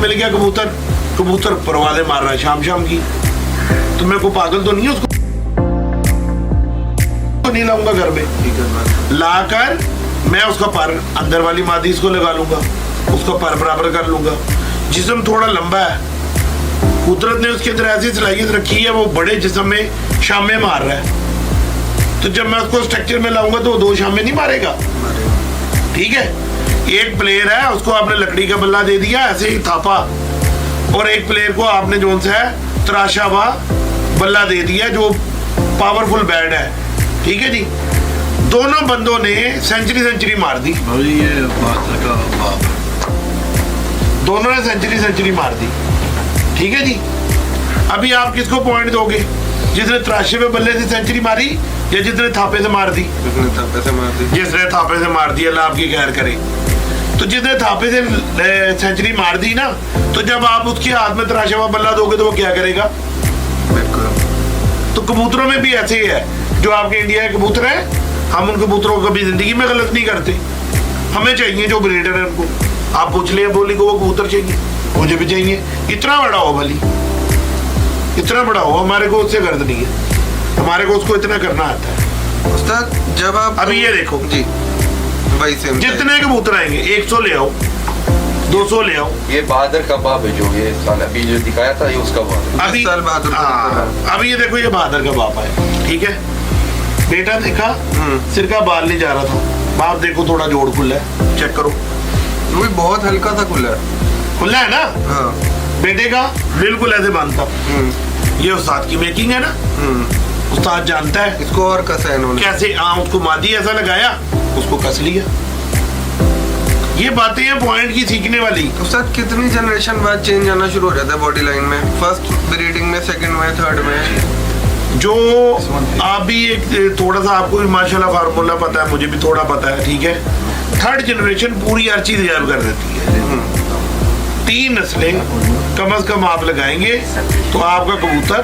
मिल गया कबूतर, कबूतर परवाज़ें मार रहा है शाम शाम की, तो मेरे को पागल तो नहीं है उसको नहीं लाऊंगा घर में, लाकर मैं उसका पर अंदर वाली मादी इसको लगा लूंगा, उसका पर बराबर कर लूंगा। जिस्म थोड़ा लंबा है, कुदरत ने उसके अंदर ऐसी सलाहियत रखी है, वो बड़े जिस्म में शामें मार रहा है, तो जब मैं उसको स्ट्रक्चर में लाऊंगा तो 2 शामें नहीं मारेगा। ठीक है, एक प्लेयर है उसको आपने लकड़ी का बल्ला दे दिया ऐसे ही थापा, और एक प्लेयर को आपने जो सा है तराशा हुआ बल्ला दे दिया जो पावरफुल बैट है। ठीक है जी, दोनों बंदों ने सेंचुरी मार दी, ये बात का बाप, दोनों ने सेंचुरी मार दी। ठीक है जी, अभी आप किसको पॉइंट दोगे, जिसने तराशे पे बल्ले से सेंचुरी मारी या जिसने थापे से मार दी? जिसने थापे से मार दी, अल्लाह आपकी खैर करे। तो जिसने थापे से सेंचुरी मार दी ना, तो जब आप उसके हाथ में तराशा हुआ बल्ला दोगे तो वो क्या करेगा? तो कबूतरों में भी ऐसे ही है, जो आपके इंडिया के कबूतर है, हम उन कबूतरों को कभी जिंदगी में गलत नहीं करते। हमें चाहिए जो ब्रीडर है उनको, आप पूछ ले बोली को वो कबूतर चाहिए, मुझे भी चाहिए, इतना बड़ा हो भली, इतना बड़ा हो, हमारे को उससे गर्द नहीं है, हमारे को उसको इतना करना आता है। उस्ताद जब आप अभी ये देखो जी भाई सेम जितने कबूतर आएंगे 100 ले आओ, 200 ले आओ। ये बहादुर का बाप है, जो ये साल अभी जो दिखाया था ये उसका बाप है। अभी साल बहादुर का हाँ, अभी ये देखो ये बहादुर का बाप है। ठीक है, बेटा देखा सिर का बाल नहीं जा रहा था, बाप देखो थोड़ा जोड़ खुला है, चेक करो, वो भी बहुत हल्का था, खुला है ना। हाँ। बेटे का बिल्कुल ऐसे बांधता, ये उस्ताद की मेकिंग है ना, उस्ताद जानता है इसको और कसा है इन्होंने, कैसे उसको मादी ऐसा लगाया, उसको कस लिया। ये बातें हैं पॉइंट की सीखने वाली। उस्ताद कितनी जनरेशन बाद चेंज आना शुरू हो जाता है बॉडी लाइन में, फर्स्ट ब्रीडिंग में, सेकंड में, थर्ड में? जो आप भी एक थोड़ा सा आपको भी माशाल्लाह फार्मूला पता है, मुझे भी थोड़ा पता है। ठीक है, थर्ड जनरेशन पूरी हर चीज रिजर्व कर देती है। 3 नस्लें कम से कम आप लगाएंगे तो आपका कबूतर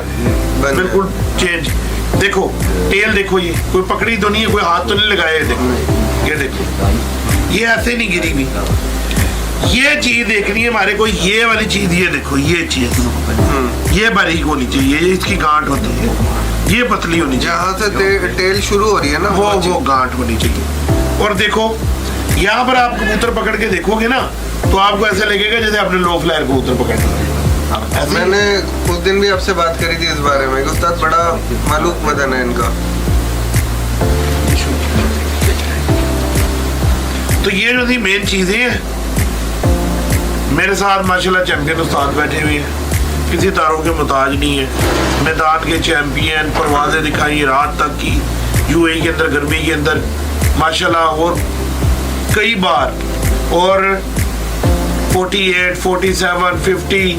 बिल्कुल चेंज। देखो टेल देखो, ये कोई पकड़ी तो नहीं है, कोई हाथ तो नहीं लगाया है, देखो ये देखो, ये ऐसे नहीं गिरी भी। ये चीज देखनी है हमारे को, ये वाली चीज, ये देखो ये चीज, ये बारीक होनी चाहिए, ये इसकी गांठ होती है, ये पतली होनी चाहिए, जहाँ से टेल शुरू हो रही है ना वो गांठ होनी चाहिए। और देखो यहाँ पर आप कबूतर पकड़ के देखोगे ना, तो आपको ऐसा लगेगा जैसे आपने लो फ्लायर कबूतर पकड़ना। मैंने उस दिन भी आपसे बात करी थी इस बारे में, उस्ताद बड़ा मालूम बदन है इनका। तो ये जो थी मेन चीजें हैं। मेरे साथ माशाल्लाह चैंपियन उस्ताद बैठे हुए हैं, किसी तारों के मुताज नहीं है, मैदान के चैंपियन, परवाजें दिखाई रात तक की, यूएई के अंदर गर्मी के अंदर माशाल्लाह, और कई बार, और 48, 47, 50,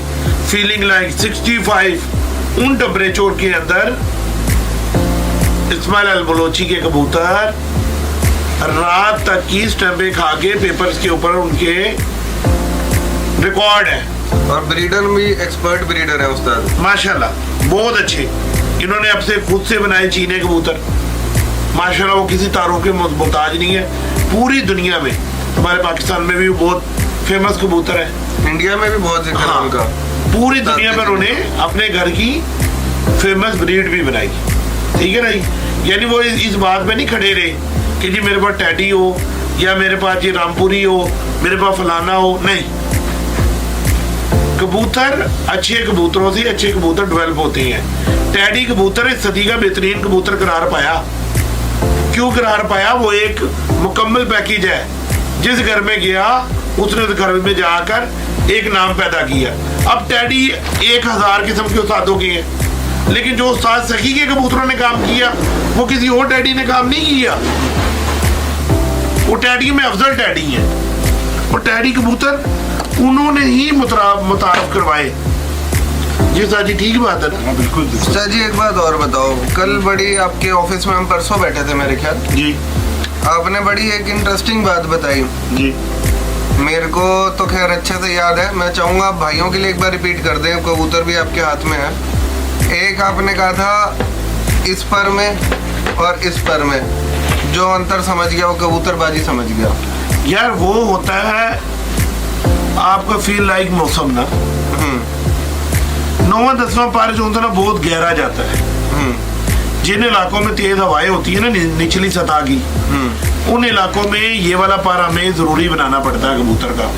फीलिंग लाइक 65 उन टेम्परेचर के अंदर इस्माइल अल बलोची के कबूतर रात तक की स्टैम्पें खा के पेपर्स के ऊपर उनके रिकॉर्ड है। और ब्रीडर भी एक्सपर्ट ब्रीडर है उस्ताद, माशाल्लाह बहुत अच्छे, इन्होंने अब से खुद से बनाए चीने कबूतर, माशाल्लाह वो किसी तारों के मोहताज नहीं है। पूरी दुनिया में, हमारे पाकिस्तान में भी बहुत फेमस कबूतर है, इंडिया में भी बहुत जिक्र है उनका, पूरी दुनिया में उन्होंने अपने घर की फेमस ब्रीड भी बनाई। ठीक है ना जी, यानी वो इस बात पे नहीं खड़े रहे कि जी मेरे पास टैडी हो या मेरे पास ये रामपुरी हो, मेरे पास फलाना हो, नहीं। कबूतर अच्छे कबूतरों से अच्छे कबूतर डेवलप होते हैं। टैडी कबूतर इस सदी का बेहतरीन कबूतर करार पाया। क्यों करार पाया? वो एक मुकम्मल पैकेज है। जिस घर में गया उसने उस घर में जाकर एक नाम पैदा किया। अब टैडी 1000 किस्म के उस्तादों के हैं, लेकिन जो उस्ताद सखी के कबूतरों ने काम किया वो किसी और टैडी ने काम नहीं किया। वो टैडी में अफजल टैडी है, और टैडी कबूतर उन्होंने ही मुतारफ करवाए। जी सर जी, ठीक बात है ना? बिल्कुल सर जी एक बात और बताओ, कल बड़ी आपके ऑफिस में हम परसों बैठे थे मेरे ख्याल जी, आपने बड़ी एक इंटरेस्टिंग बात बताई जी। मेरे को तो खैर अच्छे से याद है, मैं चाहूँगा आप भाइयों के लिए एक बार रिपीट कर दें, कबूतर भी आपके हाथ में है। एक आपने कहा था इस पर में और इस पर में जो अंतर समझ गया वो कबूतरबाजी समझ गया। यार वो होता है आपका फील लाइक मौसम ना हम्म 9वां 10वां पर जो होता है ना बहुत गहरा जाता है। जिन इलाकों में तेज हवाएं होती है ना निचली सतह की, उन इलाकों में ये वाला पार हमें जरूरी बनाना पड़ता है कबूतर का।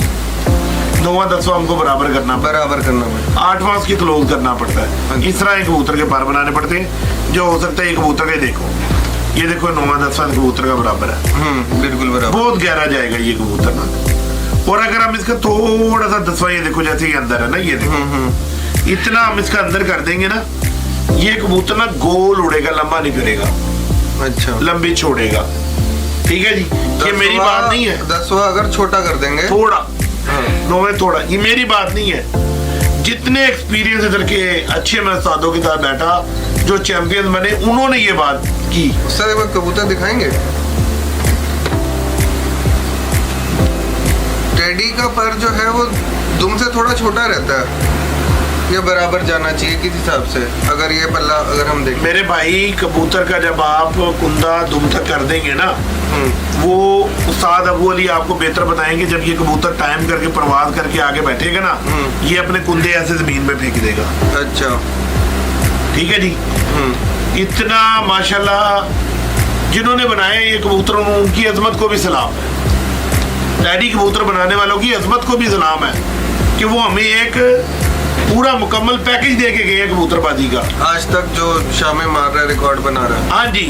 9वां 10वां हमको बराबर करना पड़ता है, 8वां उसकी क्लोज करना पड़ता है। इस तरह एक कबूतर के पार बनाने पड़ते हैं जो हो सकता है ये कबूतर के देखो, ये देखो 9वां 10वां कबूतर का बराबर है, बिल्कुल बराबर। बहुत गहरा जाएगा ये कबूतर ना। और अगर हम इसका थोड़ा सा 10वां ये देखो जैसे ये अंदर है ना, ये देखो इतना हम इसका अंदर कर देंगे ना, ये कबूतर ना गोल उड़ेगा, लंबा नहीं फिरेगा, अच्छा लंबी छोड़ेगा। ठीक है जी, ये मेरी बात नहीं है। 10वां अगर छोटा कर देंगे थोड़ा, 9वें थोड़ा, ये मेरी बात नहीं है। जितने एक्सपीरियंस इधर के अच्छे मैं उस्तादों के साथ बैठा जो चैंपियन बने, उन्होंने ये बात की। सर एक बार कबूतर दिखाएंगे। टेडी का पर जो है वो दुम से थोड़ा छोटा रहता है, ये बराबर जाना चाहिए किस हिसाब से? अगर ये पल्ला अगर हम देखें मेरे भाई, कबूतर का जब आप कुंदा दुम तक कर देंगे ना, वो उस्ताद अबू अली आपको बेहतर बताएंगे। जब ये कबूतर टाइम करके परवाज करके आगे बैठेगा ना, ये अपने कुंदे ऐसे जमीन में फेंक देगा। अच्छा ठीक है जी। इतना माशाल्लाह जिन्होंने बनाए ये कबूतर, उनकी अजमत को भी सलाम है। टैडी कबूतर बनाने वालों की अजमत को भी सलाम है कि वो हमें एक पूरा मुकम्मल पैकेज दे के गए कबूतरबाजी का। आज तक जो शामें मार रहा है, रिकॉर्ड बना रहा है। हाँ जी,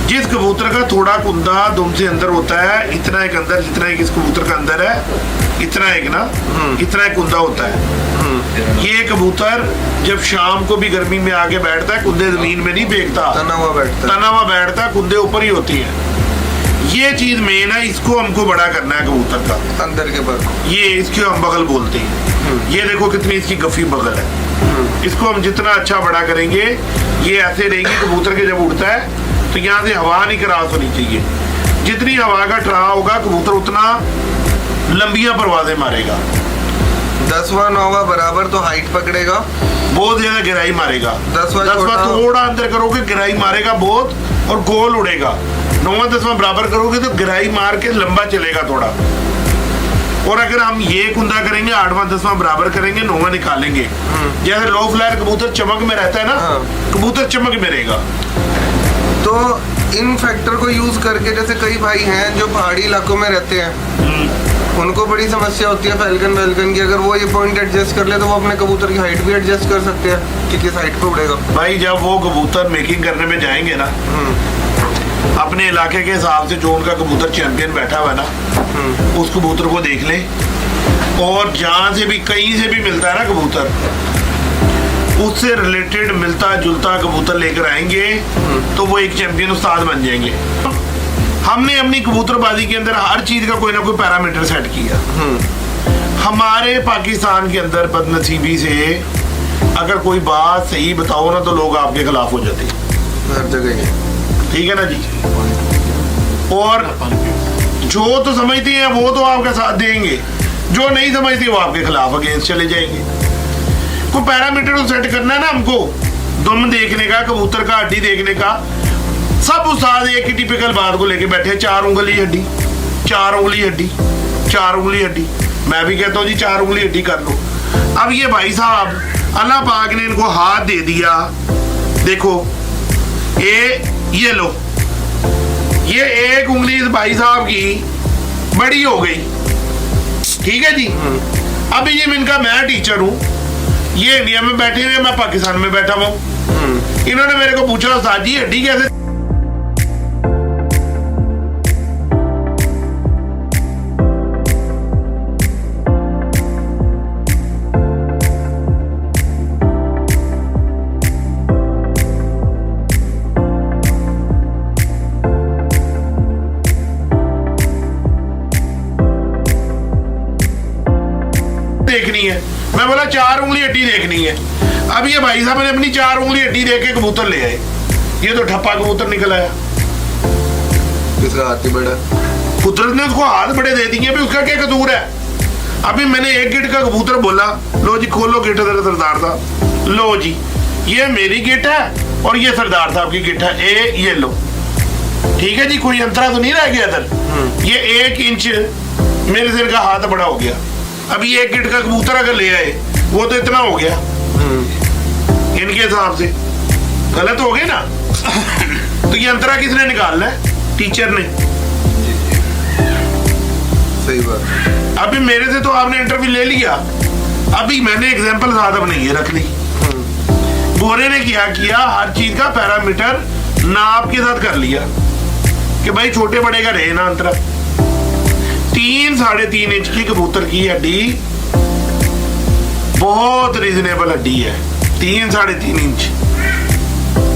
जिस कबूतर का थोड़ा कुंदा दुम से अंदर होता है, इतना एक अंदर, जितना एक इस कबूतर का अंदर है, इतना एक ना, इतना एक कुंदा होता है। ये कबूतर जब शाम को भी गर्मी में आगे बैठता है, कुंदे जमीन में नहीं फेंकता, तना हुआ बैठता है, कुंदे ऊपर ही होती है। ये चीज मेन है, इसको हमको बड़ा करना है कबूतर का, अंदर के पर ये इसको हम बगल बोलते हैं। ये देखो कितनी इसकी गफी बगल है। इसको हम जितना अच्छा बड़ा करेंगे, ये ऐसे रहेगी कबूतर के जब उड़ता है तो यहाँ से हवा नहीं क्रॉस होनी चाहिए। जितनी हवा का ठहराव होगा कबूतर उतना लंबियां परवाजें मारेगा। 10वां 9वां बराबर तो हाइट पकड़ेगा, बहुत ज्यादा गहराई मारेगा। 10वां थोड़ा अंदर करोगे गहराई मारेगा बहुत और गोल उड़ेगा। 9वां 10वां बराबर करोगे तो गहराई मार के लंबा चलेगा थोड़ा। और अगर हम ये कुंदा करेंगे, 8वां 10वां बराबर करेंगे, 9वां निकालेंगे, जैसे लो फ्लायर कबूतर चमक में रहता है ना, कबूतर चमक में रहेगा। तो इन फैक्टर को यूज करके, जैसे कई भाई हैं जो पहाड़ी इलाकों में रहते हैं, उनको बड़ी समस्या होती है फैल्कन की। अगर वो ये पॉइंट एडजस्ट कर ले तो वो अपने कबूतर की हाइट भी एडजस्ट कर सकते हैं कि किस हाइट पे उड़ेगा। भाई जब वो कबूतर मेकिंग करने में जाएंगे ना, अपने इलाके के हिसाब से जो उनका कबूतर चैंपियन बैठा हुआ है ना, उस कबूतर को देख ले, और जहाँ से भी कहीं से भी मिलता है ना कबूतर, उससे रिलेटेड मिलता जुलता कबूतर लेकर आएंगे तो वो एक चैंपियन उस्ताद बन जाएंगे। हमने अपनी कबूतरबाजी के अंदर हर चीज का कोई ना कोई पैरामीटर सेट किया। हमारे पाकिस्तान के अंदर बदनसीबी से अगर कोई बात सही बताओ ना तो लोग आपके खिलाफ हो जाते हैं हर जगह। ठीक है ना जी। और जो तो समझते हैं वो तो आपका साथ देंगे, जो नहीं समझते वो आपके खिलाफ अगेंस्ट चले जाएंगे। कोई पैरामीटर तो सेट करना है ना हमको, दुम देखने का, कबूतर का हड्डी देखने का। सब उस्ताद एक ही टिपिकल बात को लेके बैठे, 4 उंगली हड्डी, 4 उंगली हड्डी, 4 उंगली हड्डी। मैं भी कहता हूँ जी 4 उंगली हड्डी कर लो। अब ये भाई साहब अल्लाह पाक ने इनको हाथ दे दिया, देखो ये लो, ये एक उंगली इस भाई साहब की बड़ी हो गई। ठीक है जी। अब ये इनका मैं टीचर हूँ, ये इंडिया में बैठे हुए, मैं पाकिस्तान में बैठा हुआ हूँ। इन्होंने मेरे को पूछा उस्ताद जी हड्डी कैसे देखनी है? मैं बोला 4 उंगली हड्डी देखनी है। अब ये भाई साहब ने अपनी 4 उंगली हड्डी देख के कबूतर ले आए। ये तो ठप्पा कबूतर निकल आया। इसका हाथ ही बड़ा, कुदरत ने उसको हाथ बड़े दे दिए, भी उसका क्या कसूर है? अभी मैंने एक गिट का कबूतर बोला, लो जी खोलो गिट, सरदार साहब लो जी, ये मेरी गिट है और ये सरदार साहब की गिट है, ये लो। ठीक है जी, कोई अंतरा तो नहीं रह गया इधर। ये 1 इंच मेरे सिर का हाथ बड़ा हो गया। अभी एक गिट का कबूतर अगर ले आए वो तो इतना हो गया इनके हिसाब से, गलत हो गए ना। तो ये अंतरा किसने निकालना है? टीचर ने। सही बात। अभी मेरे से तो आपने इंटरव्यू ले लिया, अभी मैंने एग्जांपल साथ अपने ये रख ली। गोरे ने क्या किया, हर चीज का पैरामीटर नाप के साथ कर लिया कि भाई छोटे बड़े का रहे ना अंतरा। 3-3.5 इंच की कबूतर की हड्डी बहुत रीजनेबल हड्डी है, 3-3.5 इंच।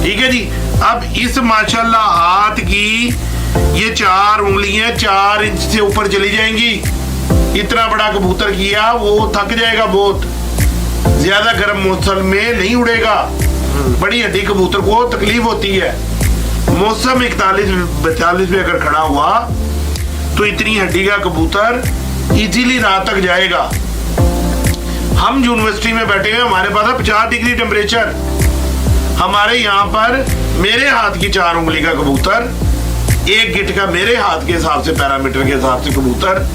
ठीक है जी। अब इस माशाल्लाह हाथ की ये 4 उंगलियां 4 इंच से ऊपर चली जाएंगी। इतना बड़ा कबूतर किया, वो थक जाएगा बहुत, ज्यादा गर्म मौसम में नहीं उड़ेगा। बड़ी हड्डी कबूतर को तकलीफ होती है। मौसम 41-42 में अगर खड़ा हुआ तो इतनी हड्डी का कबूतर इजीली रात तक जाएगा। हम यूनिवर्सिटी में बैठे हैं, हमारे पास है 50 डिग्री टेम्परेचर। हमारे यहाँ पर मेरे हाथ की 4 उंगली का कबूतर, एक गिट का मेरे हाथ के हिसाब से पैरामीटर के हिसाब से कबूतर,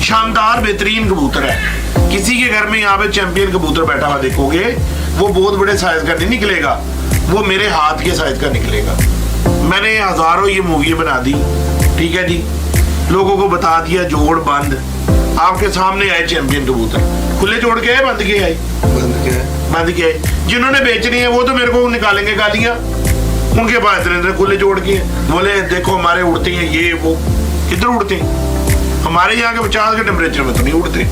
शानदार बेहतरीन कबूतर है। किसी के घर में यहाँ पे चैंपियन कबूतर बैठा हुआ देखोगे, वो बहुत बड़े साइज का नहीं निकलेगा, वो मेरे हाथ के साइज का निकलेगा। मैंने हजारों ये मूवी बना दी, ठीक है जी, लोगों को बता दिया जोड़ बंद, आपके सामने आए चैंपियन कबूतर। खुले जोड़ के आए, बंद के आए? बंद के आए। जिन्होंने बेचनी है वो तो मेरे को निकालेंगे गालियां, उनके पास इतने खुले जोड़ के बोले देखो हमारे उड़ते हैं ये वो। किधर उड़ते हैं? हमारे यहाँ के 50 के टेम्परेचर में तो नहीं उड़ते।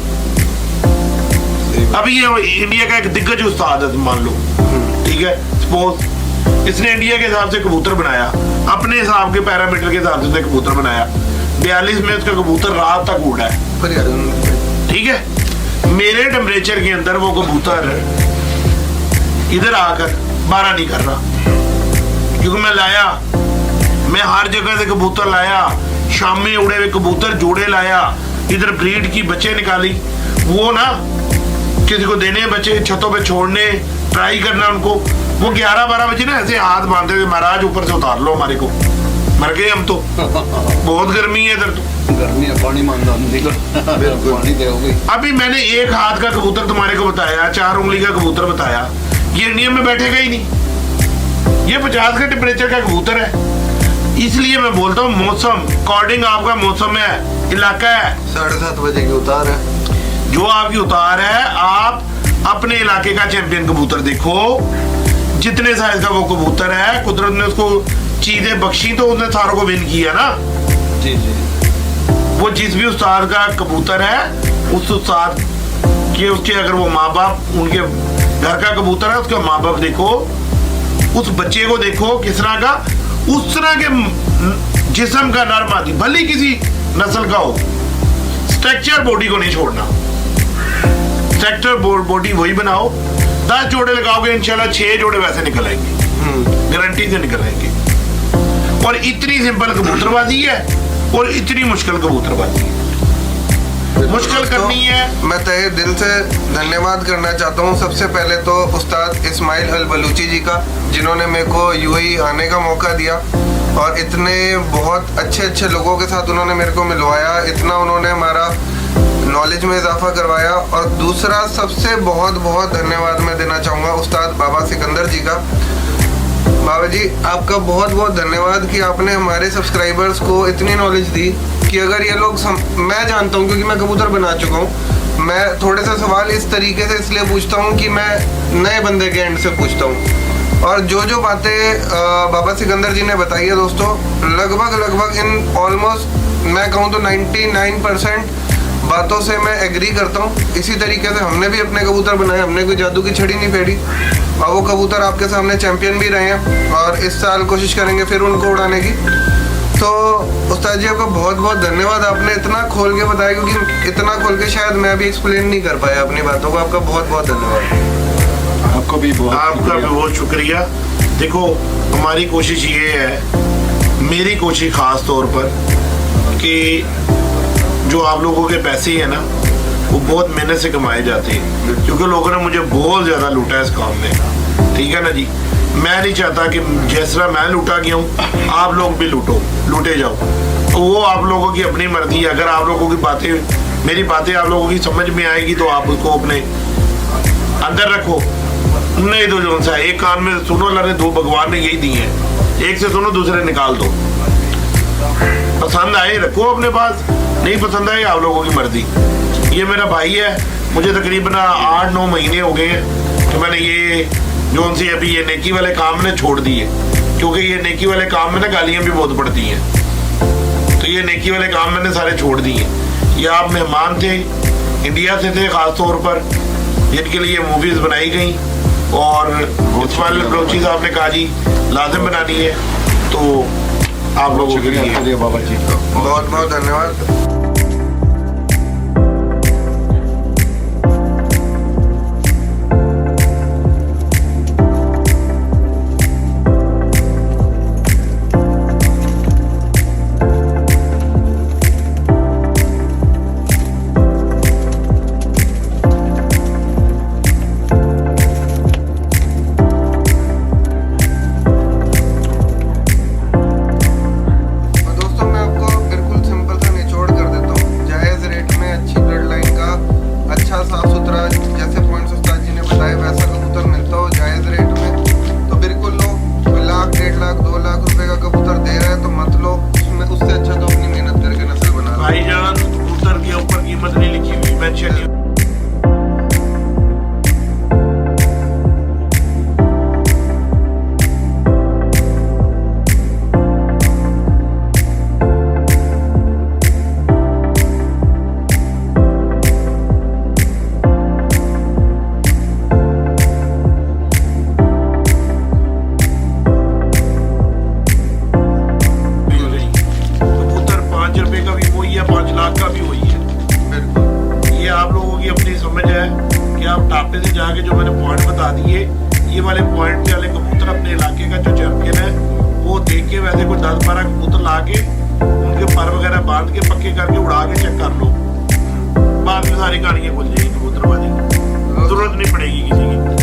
अभी ये इंडिया का एक दिग्गज उस्ताद है मान लो, ठीक है, सपोज इसने इंडिया के हिसाब से कबूतर बनाया, अपने हिसाब के पैरामीटर के हिसाब से कबूतर बनाया, 42 में उसका कबूतर रात तक उड़ा है। ठीक है, मेरे टेम्परेचर के अंदर वो कबूतर इधर आकर 12 नहीं कर रहा, क्योंकि मैं लाया, मैं हर जगह से कबूतर लाया, शाम में उड़े हुए कबूतर जोड़े लाया, इधर ब्रीड की बच्चे निकाली, वो ना किसी को देने बच्चे, छतों पे छोड़ने, ट्राई करना उनको। वो 11-12 बजे ना ऐसे हाथ बांधते थे, महाराज ऊपर से उतार लो हमारे को, मर गए हम तो। बहुत गर्मी है इधर तो, गर्मी है, पानी मांगता पानी दोगे। अभी मैंने एक हाथ का कबूतर तुम्हारे को बताया, 4 उंगली का कबूतर बताया, ये इंडिया में बैठेगा ही नहीं। ये 50 के टेम्परेचर का कबूतर है। इसलिए मैं बोलता हूँ मौसम अकॉर्डिंग आपका मौसम है, इलाका है, 7:30 बजे की उतार है, जो आपकी उतार है, आप अपने इलाके का चैंपियन कबूतर देखो, जितने साइज का वो कबूतर है, कुदरत ने उसको चीजें बख्शी तो उसने सारों को विन किया ना। जी जी। वो जिस भी उस्ताद का कबूतर है, उस उस्ताद के उसके अगर वो माँ बाप, उनके घर का कबूतर है, उसका माँ बाप देखो, उस बच्चे को देखो किस तरह का, उस तरह के जिस्म का नर मादी, भले किसी नस्ल का हो, स्ट्रक्चर बॉडी को नहीं छोड़ना। स्ट्रक्चर बॉडी वही बनाओ। 10 जोड़े लगाओगे इंशाल्लाह 6 जोड़े वैसे निकल आएंगे, गारंटी से निकल आएंगे। और इतनी सिंपल कबूतरबाजी है और इतनी मुश्किल कबूतरबाजी है। मुश्किल करनी है। मैं तहे दिल से धन्यवाद करना चाहता हूँ सबसे पहले तो उस्ताद इस्माइल अल बलूची जी का, जिन्होंने मेरे को यूएई आने का मौका दिया और इतने बहुत अच्छे लोगों के साथ उन्होंने मेरे को मिलवाया, इतना उन्होंने हमारा नॉलेज में इजाफा करवाया। और दूसरा सबसे बहुत धन्यवाद मैं देना चाहूँगा उस्ताद बाबा सिकंदर जी का। बाबा जी आपका बहुत धन्यवाद कि आपने हमारे सब्सक्राइबर्स को इतनी नॉलेज दी कि अगर ये लोग मैं जानता हूँ क्योंकि मैं कबूतर बना चुका हूँ, मैं थोड़े से सवाल इस तरीके से इसलिए पूछता हूँ कि मैं नए बंदे के एंड से पूछता हूँ। और जो बातें बाबा सिकंदर जी ने बताई है दोस्तों, लगभग इन ऑलमोस्ट मैं कहूँ तो 99% बातों से मैं एग्री करता हूँ। इसी तरीके से हमने भी अपने कबूतर बनाए, हमने कोई जादू की छड़ी नहीं फेरी और वो कबूतर आपके सामने चैंपियन भी रहे हैं और इस साल कोशिश करेंगे फिर उनको उड़ाने की। तो उस्ताद जी आपका बहुत धन्यवाद, आपने इतना खोल के बताया, क्योंकि इतना खोल के शायद मैं भी एक्सप्लेन नहीं कर पाया अपनी बातों को। आपका बहुत धन्यवाद। आपका भी बहुत शुक्रिया। देखो हमारी कोशिश ये है, मेरी कोशिश खास तौर पर, कि जो आप लोगों के पैसे हैं ना वो बहुत मेहनत से कमाए जाते हैं, क्योंकि लोगों ने मुझे बहुत ज़्यादा लूटा है इस काम में, ठीक है ना जी। मैं नहीं चाहता कि जिस तरह मैं लूटा गया हूँ आप लोग भी लूटे जाओ। तो वो आप लोगों की अपनी मर्जी है। अगर आप लोगों की बातें मेरी बातें आप लोगों की समझ में आएगी तो आप उसको अपने अंदर रखो। नहीं तो जो सा एक कान में सुनो, अल्लाह ने दो भगवान ने यही दी है, एक से सुनो दूसरे निकाल दो। पसंद आए रखो अपने पास, नहीं पसंद आए आप लोगों की मर्जी। ये मेरा भाई है, मुझे तकरीबन 8-9 महीने हो गए हैं कि मैंने ये जो उनसे अभी ये नेकी वाले काम ने छोड़ दिए, क्योंकि ये नेकी वाले काम में ना गालियाँ भी बहुत पड़ती हैं, तो ये नेकी वाले काम मैंने सारे छोड़ दिए। ये आप मेहमान थे, इंडिया से थे ख़ास तौर पर, जिनके लिए मूवीज़ बनाई गई और इस्माइल बलोची साहब ने कहा जी लाजिम बनानी है, तो आप लोगों के लिए शुक्रिया बाबा जी का। बहुत बहुत धन्यवाद। दोस्तों मैं आपको बिल्कुल सिंपल सा निचोड़ कर देता हूँ। जायज़ रेट में अच्छी ब्लड लाइन का अच्छा साफ सुथरा जैसे पॉइंट्स उस्ताद जी ने बताया वैसा कबूतर मिलता हो जायज़ रेट में तो बिल्कुल लो। कोई 1 लाख 1.5 लाख 2 लाख रुपए का कबूतर दे रहा है तो मत लो, उसमें उससे अच्छा तो अपनी मेहनत करके नस्ल बना लो। भाईजान कबूतर के ऊपर कीमत नहीं लिखी हुई, मेंशन नहीं। कबूतर 5 रुपए का भी वही है, 5 लाख का भी वही है। बिल्कुल ये आप लोगों की अपनी समझ है कि आप टापे से जाके जो मैंने पॉइंट बता दिए, ये वाले पॉइंट वाले कबूतर अपने इलाके का जो चैंपियन है वो देख के वैसे कोई 10-12 कबूतर ला के उनके पर वगैरह बांध के पक्के करके उड़ा के चेक कर लो, बाद में सारी कहानियां खुल जाएगी कबूतरबाजी की, जरूरत नहीं पड़ेगी किसी की।